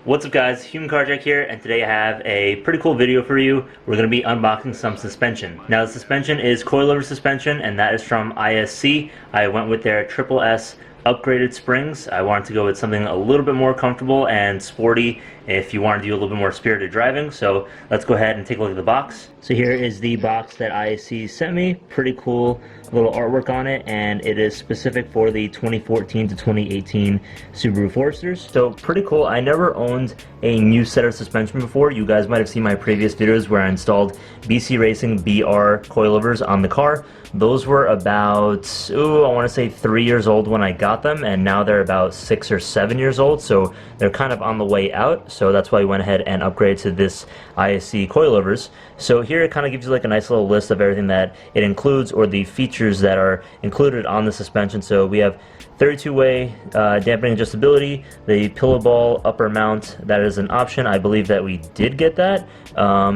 What's up guys, Human Carjack here, and today I have a pretty cool video for you. We're going to be unboxing some suspension. Now the suspension is coilover suspension, and that is from ISC. I went with their Triple S upgraded springs. I wanted to go with something a little bit more comfortable and sporty if you want to do a little bit more spirited driving. So let's go ahead and take a look at the box. So here is the box that ISC sent me. Pretty cool little artwork on it, and it is specific for the 2014 to 2018 Subaru Foresters. So pretty cool. I never owned a new set of suspension before. You guys might have seen my previous videos where I installed BC Racing BR coilovers on the car. Those were about, I want to say 3 years old when I got them, and now they're about 6 or 7 years old, so they're kind of on the way out. So that's why we went ahead and upgraded to this ISC coilovers. So here it kind of gives you like a nice little list of everything that it includes, or the features that are included on the suspension. So we have 32-way dampening adjustability, the pillow ball upper mount, that is an option. I believe that we did get that.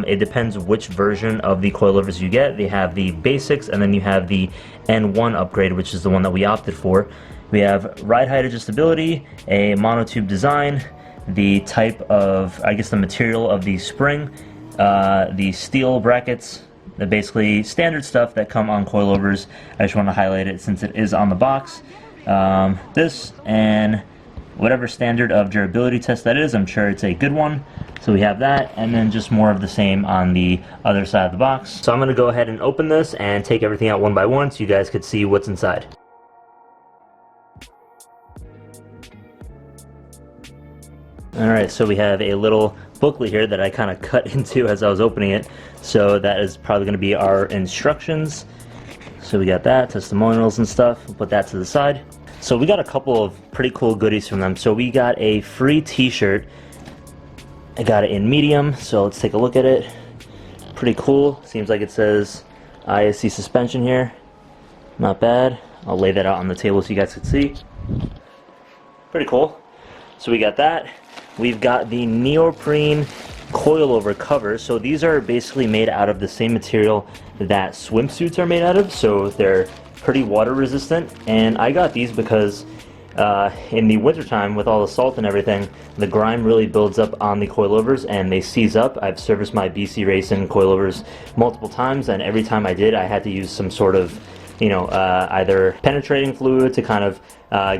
It depends which version of the coilovers you get. They have the basics, and then you have the N1 upgrade, which is the one that we opted for. We have ride height adjustability, a monotube design, the type of, I guess, the material of the spring, the steel brackets, the basically standard stuff that come on coilovers. I just want to highlight it since it is on the box. This and whatever standard of durability test that is, I'm sure it's a good one. So we have that, and then just more of the same on the other side of the box. So I'm going to go ahead and open this and take everything out one by one so you guys could see what's inside. Alright, so we have a little booklet here that I kind of cut into as I was opening it. So that is probably going to be our instructions. So we got that, testimonials and stuff. We'll put that to the side. So we got a couple of pretty cool goodies from them. So we got a free t-shirt. I got it in medium, so let's take a look at it. Pretty cool. Seems like it says ISC suspension here. Not bad. I'll lay that out on the table so you guys can see. Pretty cool. So we got that. We've got the neoprene coilover covers. So these are basically made out of the same material that swimsuits are made out of, so they're pretty water resistant. And I got these because in the wintertime, with all the salt and everything, the grime really builds up on the coilovers and they seize up. I've serviced my BC Racing coilovers multiple times, and every time I did, I had to use some sort of, either penetrating fluid to kind of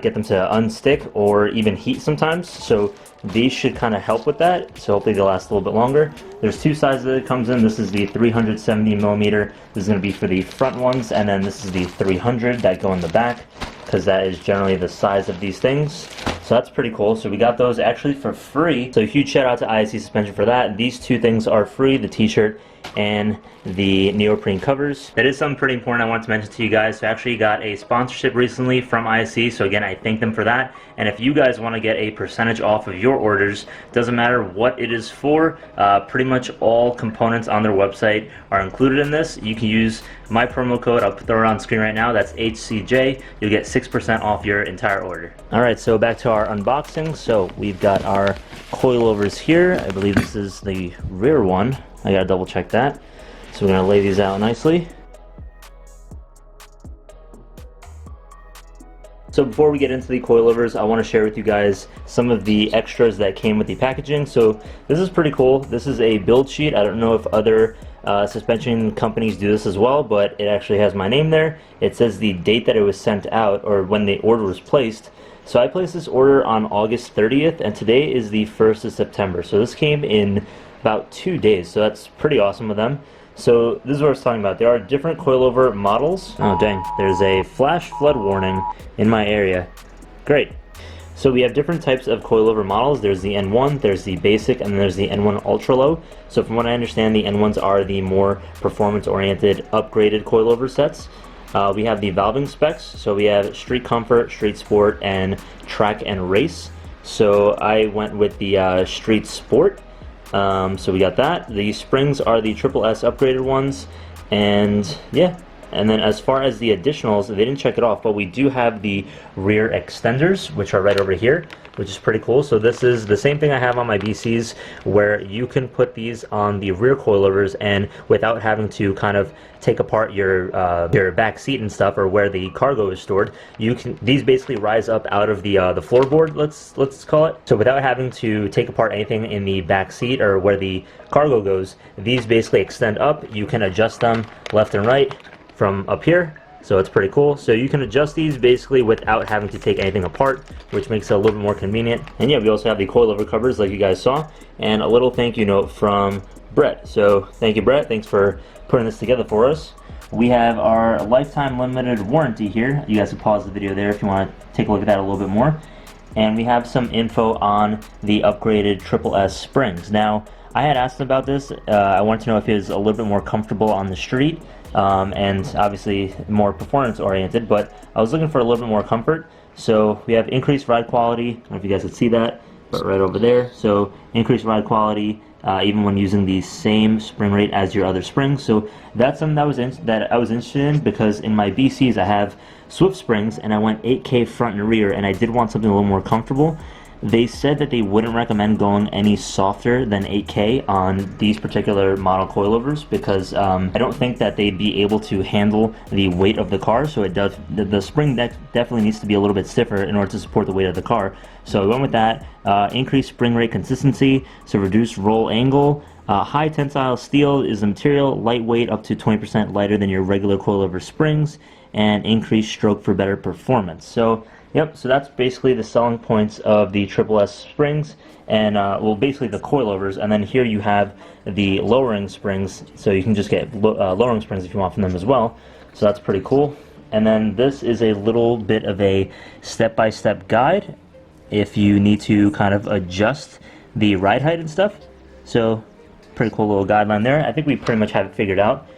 get them to unstick, or even heat sometimes. So these should kind of help with that, so hopefully they'll last a little bit longer. There's two sizes that it comes in. This is the 370mm. This is going to be for the front ones, and then this is the 300 that go in the back, because that is generally the size of these things. So that's pretty cool. So we got those actually for free. So huge shout out to ISC Suspension for that. These two things are free, the t-shirt and the neoprene covers. That is something pretty important I want to mention to you guys. So I actually got a sponsorship recently from ISC, so again, I thank them for that. And if you guys want to get a percentage off of your orders, doesn't matter what it is for, pretty much all components on their website are included in this. You can use my promo code, I'll throw it on screen right now, that's HCJ. You'll get 6% off your entire order. Alright, so back to our unboxing. So we've got our coilovers here. I believe this is the rear one. I gotta double check that. So we're gonna lay these out nicely. So before we get into the coilovers, I want to share with you guys some of the extras that came with the packaging. So this is pretty cool. This is a build sheet. I don't know if other suspension companies do this as well, but it actually has my name there. It says the date that it was sent out, or when the order was placed. So I placed this order on August 30th, and today is the 1st of September. So this came in about 2 days, so that's pretty awesome of them. So this is what I was talking about. There are different coilover models. Oh dang, there's a flash flood warning in my area. Great. So we have different types of coilover models. There's the N1, there's the basic, and then there's the N1 ultra low. So from what I understand, the N1s are the more performance oriented upgraded coilover sets. We have the valving specs. So we have street comfort, street sport, and track and race. So I went with the street sport. So we got that. The springs are the Triple S upgraded ones, and yeah, And then as far as the additionals, they didn't check it off, but we do have the rear extenders, which are right over here, which is pretty cool. So this is the same thing I have on my BCs, where you can put these on the rear coilovers, and without having to kind of take apart your back seat and stuff, or where the cargo is stored, these basically rise up out of the floorboard, let's call it. So without having to take apart anything in the back seat or where the cargo goes, these basically extend up. You can adjust them left and right from up here, so it's pretty cool. So you can adjust these basically without having to take anything apart, which makes it a little bit more convenient. And yeah, we also have the coilover covers like you guys saw, and a little thank you note from Brett. So thank you, Brett, thanks for putting this together for us. We have our lifetime limited warranty here. You guys can pause the video there if you want to take a look at that a little bit more. And we have some info on the upgraded S springs. Now, I had asked him about this. I wanted to know if it was a little bit more comfortable on the street, and obviously more performance oriented, but I was looking for a little bit more comfort. So we have increased ride quality. I don't know if you guys can see that, but right over there. So increased ride quality, even when using the same spring rate as your other springs. So that's something that I was interested in, because in my BCs I have Swift springs and I went 8K front and rear, and I did want something a little more comfortable. They said that they wouldn't recommend going any softer than 8K on these particular model coilovers, because I don't think that they'd be able to handle the weight of the car. So the spring definitely needs to be a little bit stiffer in order to support the weight of the car. So we went with that. Increased spring rate consistency, so reduced roll angle. High tensile steel is the material, lightweight, up to 20% lighter than your regular coilover springs, and increased stroke for better performance. So yep, so that's basically the selling points of the S springs, and well, basically the coilovers. And then here you have the lowering springs, so you can just get lowering springs if you want from them as well. So that's pretty cool. And then this is a little bit of a step-by-step guide if you need to kind of adjust the ride height and stuff. So pretty cool little guideline there. I think we pretty much have it figured out.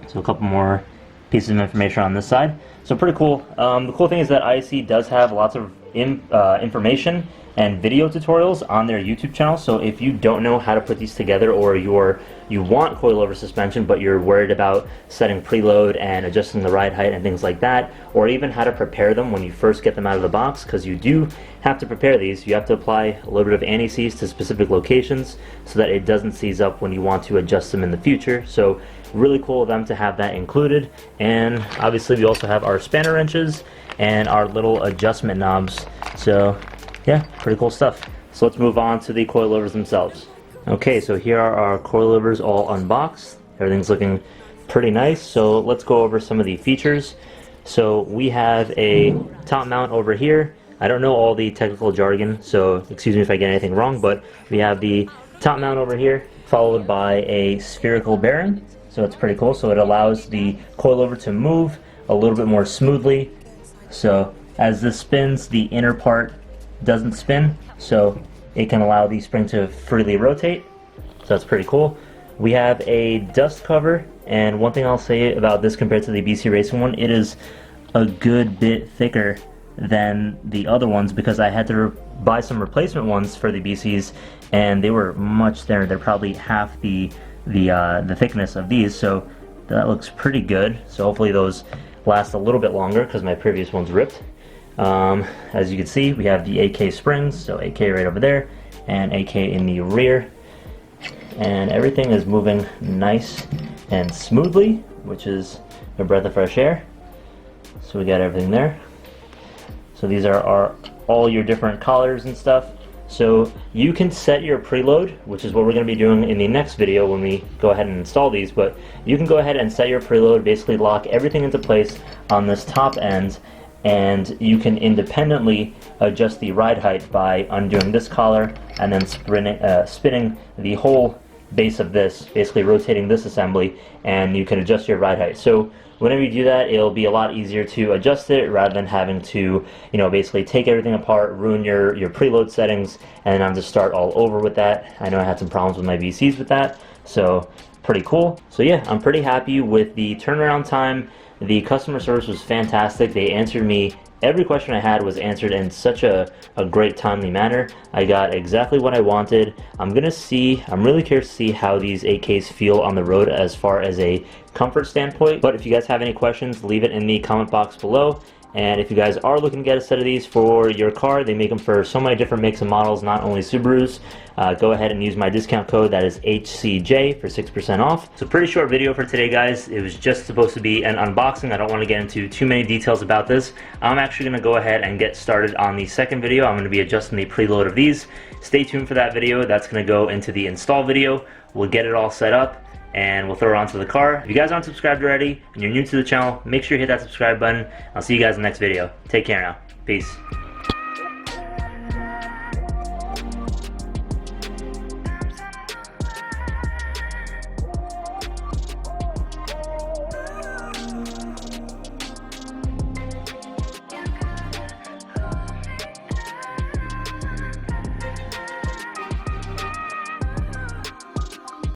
So a couple more pieces of information on this side. So pretty cool. The cool thing is that ISC does have lots of information and video tutorials on their YouTube channel. So if you don't know how to put these together, or you want coilover suspension but you're worried about setting preload and adjusting the ride height and things like that, or even how to prepare them when you first get them out of the box, because you do have to prepare these. You have to apply a little bit of anti-seize to specific locations so that it doesn't seize up when you want to adjust them in the future. So really cool of them to have that included. And obviously we also have our spanner wrenches and our little adjustment knobs. So yeah, pretty cool stuff. So let's move on to the coilovers themselves. Okay, so here are our coilovers all unboxed. Everything's looking pretty nice. So let's go over some of the features. So we have a top mount over here. I don't know all the technical jargon, so excuse me if I get anything wrong, but we have the top mount over here, followed by a spherical bearing. So it's pretty cool. So it allows the coilover to move a little bit more smoothly. So as this spins, the inner part doesn't spin, so it can allow the spring to freely rotate. So that's pretty cool. We have a dust cover, and one thing I'll say about this compared to the BC Racing one, it is a good bit thicker than the other ones, because I had to buy some replacement ones for the BCs, and they were much thinner. They're probably half the thickness of these, so that looks pretty good. So hopefully those last a little bit longer, because my previous ones ripped. As you can see, we have the 8K springs, so 8K right over there, and 8K in the rear. And everything is moving nice and smoothly, which is a breath of fresh air. So we got everything there. So these are all your different collars and stuff. So you can set your preload, which is what we're going to be doing in the next video when we go ahead and install these, but you can go ahead and set your preload, basically lock everything into place on this top end, and you can independently adjust the ride height by undoing this collar and then spinning the whole base of this, basically rotating this assembly, and you can adjust your ride height. So whenever you do that, it'll be a lot easier to adjust it rather than having to, you know, basically take everything apart, ruin your preload settings, and then have to start all over with that. I know I had some problems with my VCs with that, so pretty cool. So yeah, I'm pretty happy with the turnaround time. The customer service was fantastic. They answered me Every question I had was answered in such a great timely manner. I got exactly what I wanted. I'm really curious to see how these 8Ks feel on the road as far as a comfort standpoint. But if you guys have any questions, leave it in the comment box below. And if you guys are looking to get a set of these for your car, they make them for so many different makes and models, not only Subarus. Go ahead and use my discount code, that is HCJ, for 6% off. So pretty short video for today, guys. It was just supposed to be an unboxing. I don't want to get into too many details about this. I'm actually going to go ahead and get started on the second video. I'm going to be adjusting the preload of these. Stay tuned for that video. That's going to go into the install video. We'll get it all set up and we'll throw it onto the car. If you guys aren't subscribed already and you're new to the channel, make sure you hit that subscribe button. I'll see you guys in the next video. Take care now. Peace.